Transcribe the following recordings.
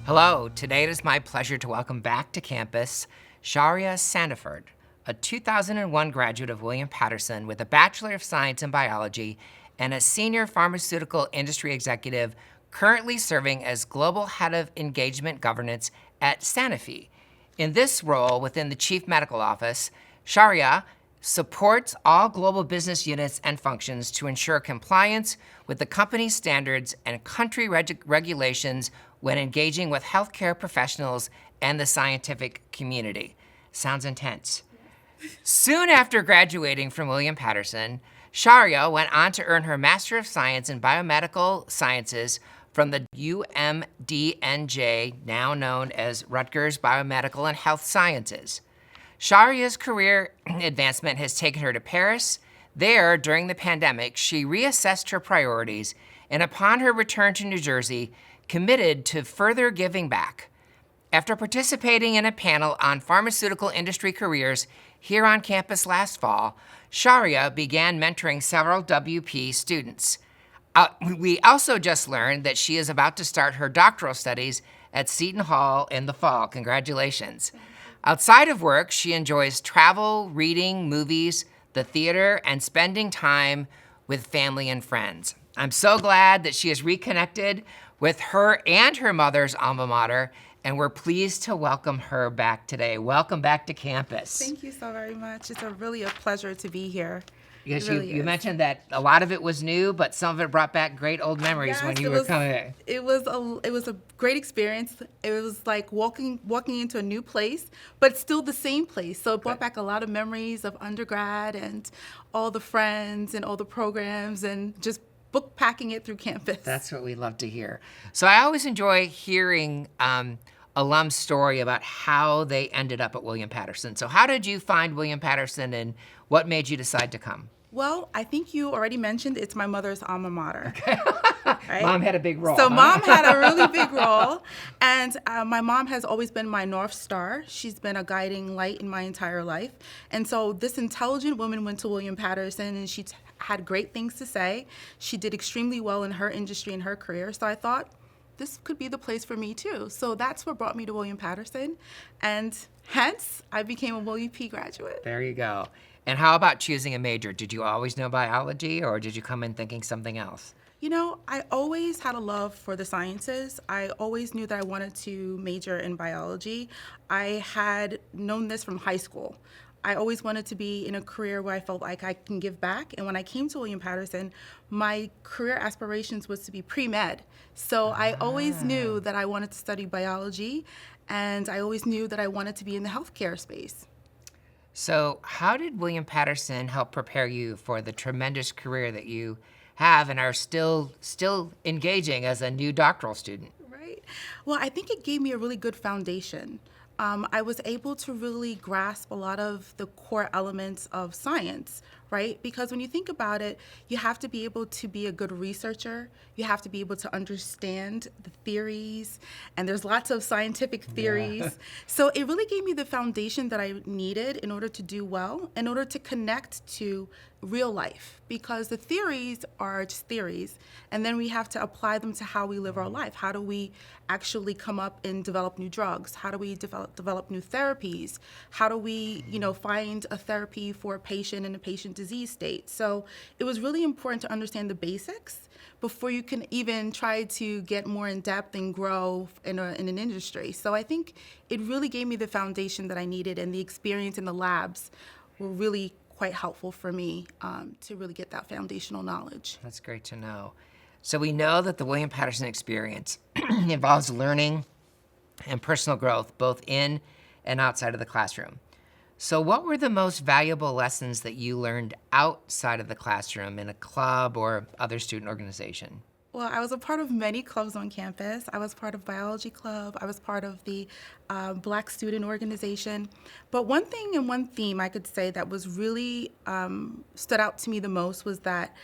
Hello, today it is my pleasure to welcome back to campus Sharya Sandiford, a 2001 graduate of William Patterson with a Bachelor of Science in Biology and a senior pharmaceutical industry executive currently serving as Global Head of Engagement Governance at Sanofi. In this role within the Chief Medical Office, Sharya supports all global business units and functions to ensure compliance with the company's standards and country regulations when engaging with healthcare professionals and the scientific community. Sounds intense. Soon after graduating from William Patterson, Sharya went on to earn her Master of Science in Biomedical Sciences from the UMDNJ, now known as Rutgers Biomedical and Health Sciences. Sharya's career advancement has taken her to Paris. There, during the pandemic, she reassessed her priorities and upon her return to New Jersey, committed to further giving back. After participating in a panel on pharmaceutical industry careers here on campus last fall, Sharya began mentoring several WP students. We also just learned that she is about to start her doctoral studies at Seton Hall in the fall. Congratulations. Outside of work, she enjoys travel, reading, movies, the theater, and spending time with family and friends. I'm so glad that she has reconnected with her and her mother's alma mater, and we're pleased to welcome her back today. Welcome back to campus. Thank you so very much. It's really a pleasure to be here. Because really you mentioned that a lot of it was new, but some of it brought back great old memories when you were coming in. It was a great experience. It was like walking into a new place, but still the same place. So it brought back a lot of memories of undergrad and all the friends and all the programs and just book packing it through campus. That's what we love to hear. So I always enjoy hearing alum story about how they ended up at William Patterson. So how did you find William Patterson and what made you decide to come? Well, I think you already mentioned it's my mother's alma mater. Okay. Right? Mom had a big role. So Mom had a really big role, and my mom has always been my North Star. She's been a guiding light in my entire life. And so this intelligent woman went to William Patterson, and she had great things to say. She did extremely well in her industry and her career. So I thought, this could be the place for me too. So that's what brought me to William Patterson, and hence I became a William P graduate. There you go. And how about choosing a major? Did you always know biology, or did you come in thinking something else? You know, I always had a love for the sciences. I always knew that I wanted to major in biology. I had known this from high school. I always wanted to be in a career where I felt like I can give back. And when I came to William Patterson, my career aspirations was to be pre-med. So I always knew that I wanted to study biology, and I always knew that I wanted to be in the healthcare space. So how did William Patterson help prepare you for the tremendous career that you have and are still engaging as a new doctoral student? Right. Well, I think it gave me a really good foundation. I was able to really grasp a lot of the core elements of science, right? Because when you think about it, you have to be able to be a good researcher. You have to be able to understand the theories, and there's lots of scientific theories. Yeah. So it really gave me the foundation that I needed in order to do well, in order to connect to real life, because the theories are just theories, and then we have to apply them to how we live our life. How do we actually come up and develop new drugs? How do we develop new therapies? How do we, find a therapy for a patient in a patient disease state? So it was really important to understand the basics before you can even try to get more in depth and grow in an industry. So I think it really gave me the foundation that I needed, and the experience in the labs were really quite helpful for me to really get that foundational knowledge. That's great to know. So we know that the William Patterson experience involves learning and personal growth both in and outside of the classroom. So what were the most valuable lessons that you learned outside of the classroom in a club or other student organization? Well, I was a part of many clubs on campus. I was part of biology club. I was part of the Black student organization. But one thing and one theme I could say that was really stood out to me the most was that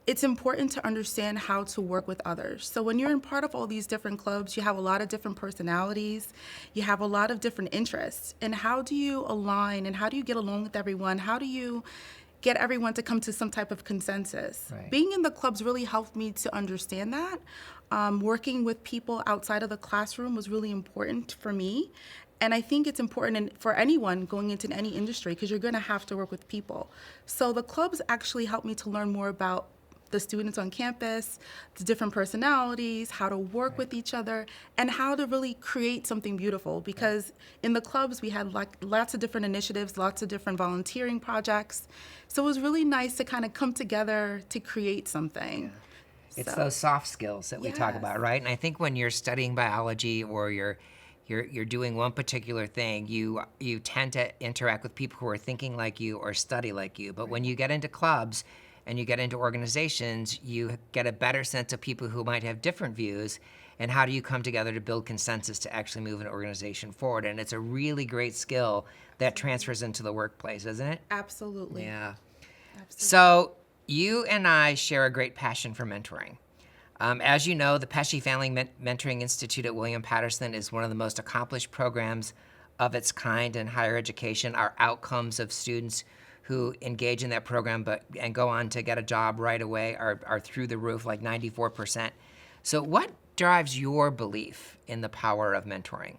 it's important to understand how to work with others. So when you're in part of all these different clubs, you have a lot of different personalities, you have a lot of different interests. And how do you align, and how do you get along with everyone? How do you get everyone to come to some type of consensus. Right. Being in the clubs really helped me to understand that. Working with people outside of the classroom was really important for me. And I think it's important for anyone going into any industry because you're going to have to work with people. So the clubs actually helped me to learn more about the students on campus, the different personalities, how to work with each other, and how to really create something beautiful. Because in the clubs, we had like lots of different initiatives, lots of different volunteering projects. So it was really nice to kind of come together to create something. It's those soft skills that we talk Yes. about, right? And I think when you're studying biology or you're doing one particular thing, you tend to interact with people who are thinking like you or study like you. But when you get into clubs and you get into organizations, you get a better sense of people who might have different views, and how do you come together to build consensus to actually move an organization forward. And it's a really great skill that transfers into the workplace, isn't it? Absolutely. Yeah. Absolutely. So you and I share a great passion for mentoring. As you know, the Pesci Family Mentoring Institute at William Patterson is one of the most accomplished programs of its kind in higher education. Our outcomes of students who engage in that program and go on to get a job right away are through the roof, like 94%. So what drives your belief in the power of mentoring?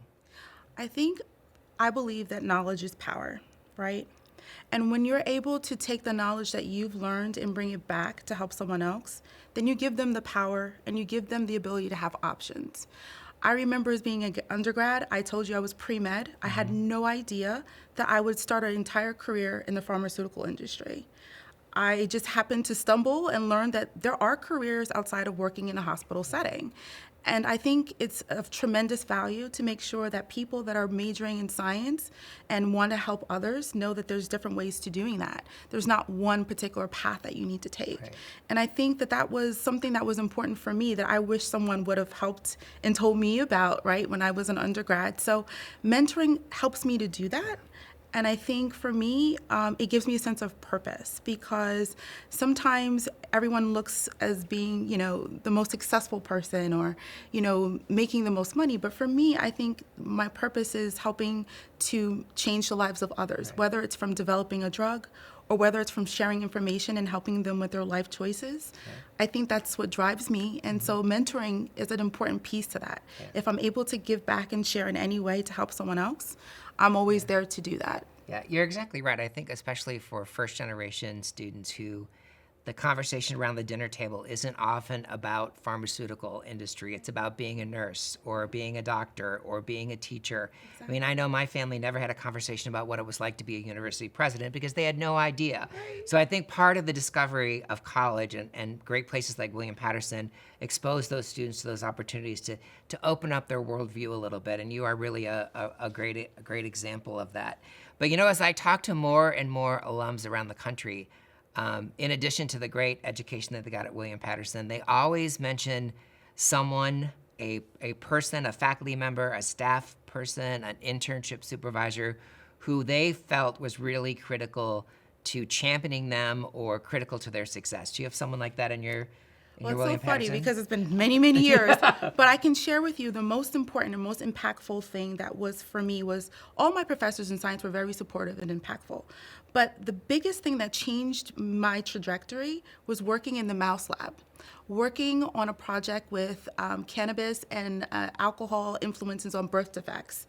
I believe that knowledge is power, right? And when you're able to take the knowledge that you've learned and bring it back to help someone else, then you give them the power and you give them the ability to have options. I remember as being an undergrad, I told you I was pre-med. I had no idea that I would start an entire career in the pharmaceutical industry. I just happened to stumble and learn that there are careers outside of working in a hospital setting. And I think it's of tremendous value to make sure that people that are majoring in science and want to help others know that there's different ways to doing that. There's not one particular path that you need to take. Right. And I think that was something that was important for me that I wish someone would have helped and told me about, right, when I was an undergrad. So mentoring helps me to do that. And I think for me, it gives me a sense of purpose because sometimes everyone looks as being, the most successful person or, making the most money. But for me, I think my purpose is helping to change the lives of others, whether it's from developing a drug or whether it's from sharing information and helping them with their life choices. I think that's what drives me. And so mentoring is an important piece to that. If I'm able to give back and share in any way to help someone else, I'm always there to do that. Yeah, you're exactly right. I think especially for first-generation students who the conversation around the dinner table isn't often about pharmaceutical industry. It's about being a nurse or being a doctor or being a teacher. Exactly. I mean, I know my family never had a conversation about what it was like to be a university president because they had no idea. Right. So I think part of the discovery of college and great places like William Patterson expose those students to those opportunities to open up their worldview a little bit. And you are really a great example of that. But as I talk to more and more alums around the country, in addition to the great education that they got at William Patterson, they always mention someone, a person, a faculty member, a staff person, an internship supervisor, who they felt was really critical to championing them or critical to their success. Do you have someone like that in your Well, it's William so funny Patterson? because it's been many, many years. But I can share with you the most important and most impactful thing that was for me was all my professors in science were very supportive and impactful. But the biggest thing that changed my trajectory was working in the mouse lab, working on a project with cannabis and alcohol influences on birth defects.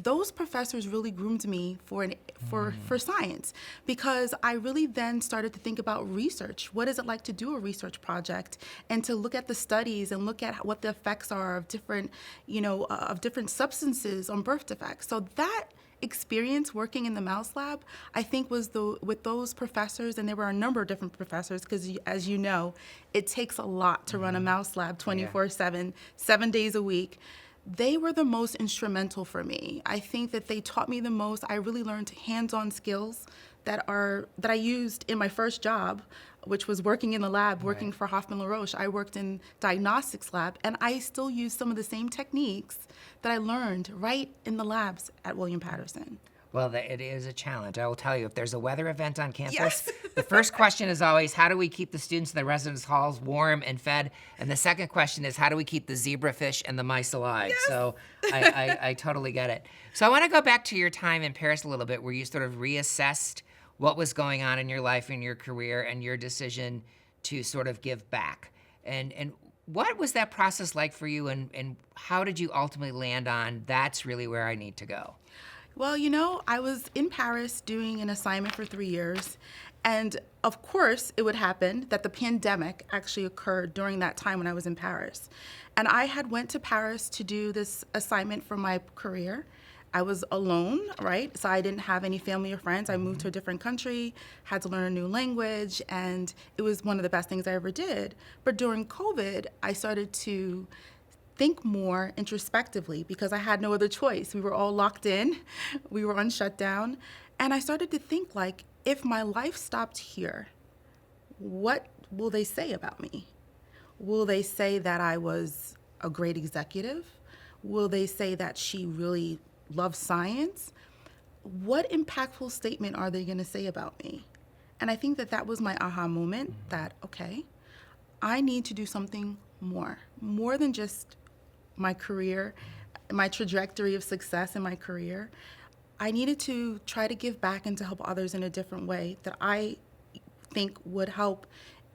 Those professors really groomed me for science because I really then started to think about research. What is it like to do a research project and to look at the studies and look at what the effects are of different, of different substances on birth defects. So that experience working in the mouse lab, I think was with those professors, and there were a number of different professors because as you know, it takes a lot to run a mouse lab 24/7, 7 days a week. They were the most instrumental for me. I think that they taught me the most. I really learned hands-on skills that I used in my first job, which was working in the lab, working for Hoffman LaRoche. I worked in diagnostics lab, and I still use some of the same techniques that I learned right in the labs at William Patterson. Well, it is a challenge. I will tell you, if there's a weather event on campus, the first question is always, how do we keep the students in the residence halls warm and fed? And the second question is, how do we keep the zebrafish and the mice alive? Yes. So I totally get it. So I want to go back to your time in Paris a little bit, where you sort of reassessed what was going on in your life and your career and your decision to sort of give back. And what was that process like for you, and how did you ultimately land on that's really where I need to go? Well, I was in Paris doing an assignment for 3 years. And of course, it would happen that the pandemic actually occurred during that time when I was in Paris. And I had went to Paris to do this assignment for my career. I was alone, right? So I didn't have any family or friends. I moved to a different country, had to learn a new language, and it was one of the best things I ever did. But during COVID, I started to think more introspectively because I had no other choice. We were all locked in, we were on shutdown, and I started to think like, if my life stopped here, what will they say about me? Will they say that I was a great executive? Will they say that she really loves science? What impactful statement are they going to say about me? And I think that was my aha moment that, okay, I need to do something more than just my career, my trajectory of success in my career. I needed to try to give back and to help others in a different way that I think would help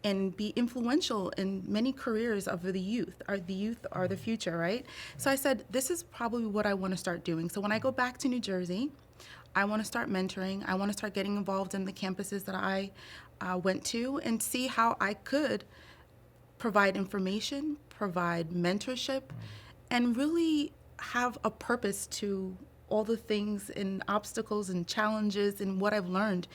and be influential in many careers of the youth. The youth are the future, right? So I said, this is probably what I want to start doing. So when I go back to New Jersey, I want to start mentoring. I want to start getting involved in the campuses that I went to and see how I could provide information, provide mentorship, and really have a purpose to all the things and obstacles and challenges and what I've learned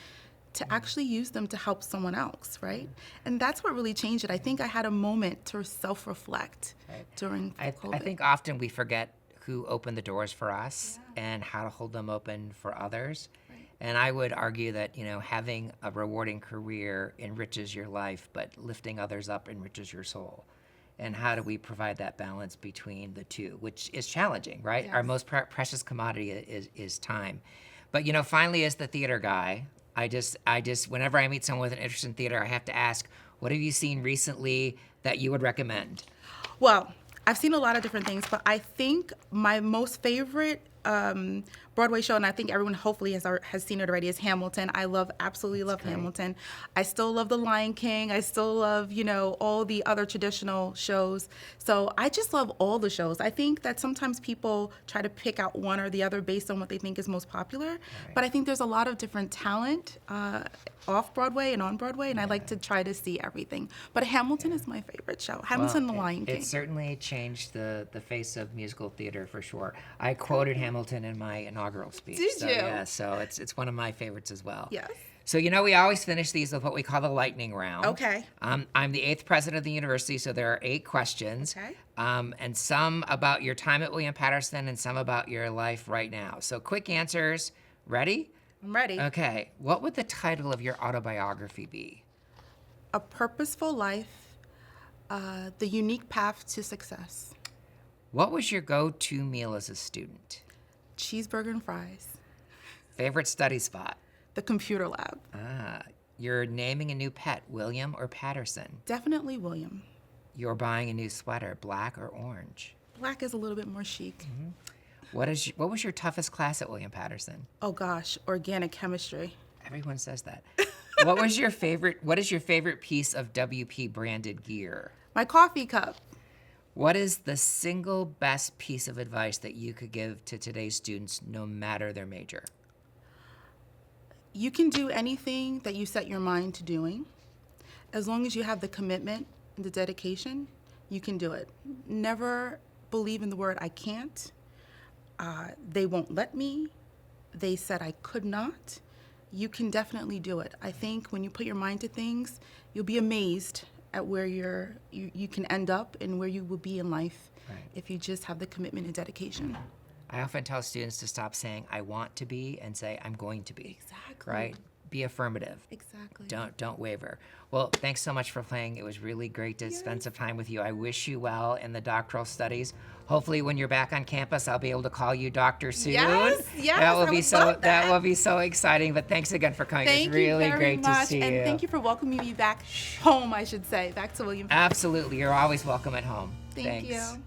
to actually use them to help someone else, right? And that's what really changed it. I think I had a moment to self-reflect during COVID. I think often we forget who opened the doors for us and how to hold them open for others. Right. And I would argue that, having a rewarding career enriches your life, but lifting others up enriches your soul. And how do we provide that balance between the two, which is challenging, right? Yes. Our most precious commodity is time. But, finally, as the theater guy, I just, whenever I meet someone with an interest in theater, I have to ask, what have you seen recently that you would recommend? Well, I've seen a lot of different things, but I think my most favorite Broadway show, and I think everyone hopefully has seen it already, is Hamilton. I absolutely love Hamilton. I still love The Lion King. I still love, all the other traditional shows. So I just love all the shows. I think that sometimes people try to pick out one or the other based on what they think is most popular. Right. But I think there's a lot of different talent off Broadway and on Broadway, and I like to try to see everything. But Hamilton is my favorite show. Hamilton and The Lion King. It certainly changed the face of musical theater for sure. I quoted Hamilton in my inaugural speech. Did you? Yeah, so it's one of my favorites as well. Yes. So, we always finish these with what we call the lightning round. Okay. I'm the 8th president of the university, so there are 8 questions. Okay. And some about your time at William Patterson and some about your life right now. So quick answers. Ready? I'm ready. Okay. What would the title of your autobiography be? A Purposeful Life, The Unique Path to Success. What was your go-to meal as a student? Cheeseburger and fries. Favorite study spot? The computer lab. You're naming a new pet, William or Patterson? Definitely William. You're buying a new sweater, black or orange? Black is a little bit more chic. Mm-hmm. What was your toughest class at William Patterson? Oh gosh, organic chemistry. Everyone says that. What is your favorite piece of WP branded gear? My coffee cup. What is the single best piece of advice that you could give to today's students, no matter their major? You can do anything that you set your mind to doing. As long as you have the commitment and the dedication, you can do it. Never believe in the word I can't. They won't let me. They said I could not. You can definitely do it. I think when you put your mind to things, you'll be amazed at where you can end up and where you will be in life if you just have the commitment and dedication. I often tell students to stop saying I want to be and say I'm going to be. Exactly. Right? Be affirmative. Exactly. Don't waver. Well, thanks so much for playing. It was really great to spend some time with you. I wish you well in the doctoral studies. Hopefully when you're back on campus, I'll be able to call you Dr. soon. Yes, that will be so exciting. But thanks again for coming. Thank it was really you very great much. to see you. And thank you for welcoming me back home, I should say, back to William. Absolutely. You're always welcome at home. Thank Thanks. you.